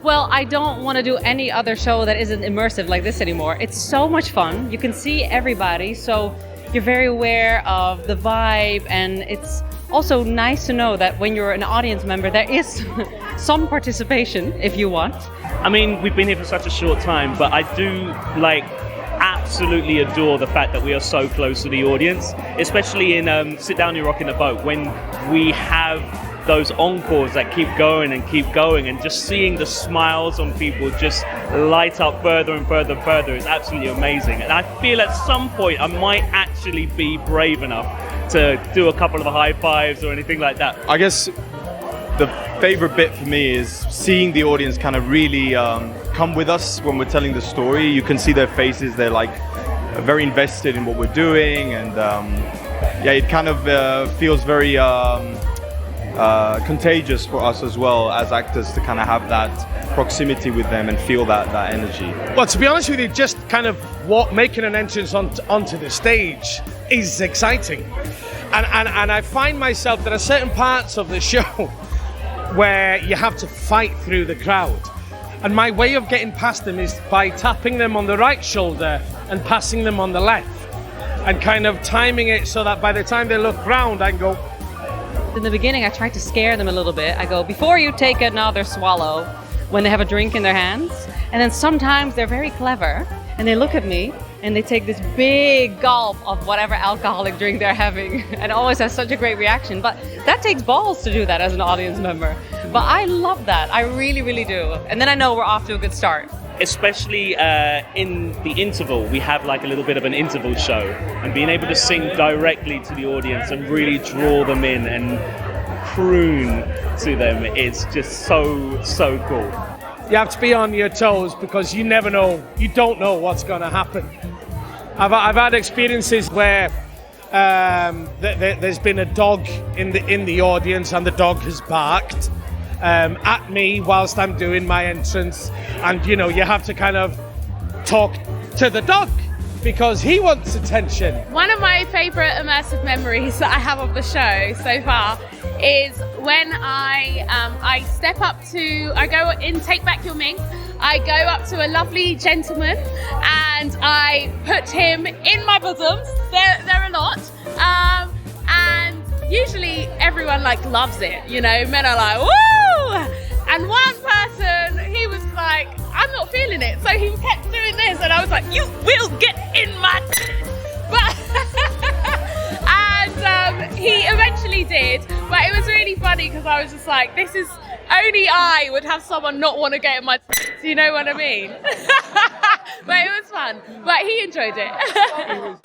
Well, I don't want to do any other show that isn't immersive like this anymore. It's so much fun. You can see everybody, so you're very aware of the vibe, and it's also nice to know that when you're an audience member, there is some participation if you want. I mean, we've been here for such a short time, but I do absolutely adore the fact that we are so close to the audience, especially in Sit Down, You Rock in the Boat, when we have those encores that keep going, and just seeing the smiles on people just light up further and further and further is absolutely amazing. And I feel at some point I might actually be brave enough to do a couple of high fives or anything like that. I guess the favorite bit for me is seeing the audience kind of really come with us when we're telling the story. You can see their faces, they're like very invested in what we're doing, and it kind of feels very contagious for us as well as actors to kind of have that proximity with them and feel that energy. Well, to be honest with you, just kind of making an entrance onto the stage is exciting. And I find myself, there are certain parts of the show where you have to fight through the crowd. And my way of getting past them is by tapping them on the right shoulder and passing them on the left. And kind of timing it so that by the time they look round, I can go... In the beginning, I tried to scare them a little bit. I go, before you take another swallow, when they have a drink in their hands. And then sometimes they're very clever, and they look at me, and they take this big gulp of whatever alcoholic drink they're having, and always has such a great reaction. But that takes balls to do that as an audience member. But I love that. I really, really do. And then I know we're off to a good start. Especially in the interval, we have like a little bit of an interval show, and being able to sing directly to the audience and really draw them in and croon to them, it's just so cool. You have to be on your toes because you never know, you don't know what's going to happen. I've had experiences where there's been a dog in the audience and the dog has barked at me whilst I'm doing my entrance, and you have to kind of talk to the dog because he wants attention. One of my favourite immersive memories that I have of the show so far is when I step up to, I go in Take Back Your Mink, I go up to a lovely gentleman and I put him in my bosoms. They're a lot. And usually everyone loves it, men are like, woo! And one person, he was like, I'm not feeling it. So he kept doing this and I was like, you will get in my... And he eventually did, but it was really funny because I was just like, this is, only I would have someone not want to get in my... You know what I mean? But it was fun. But he enjoyed it.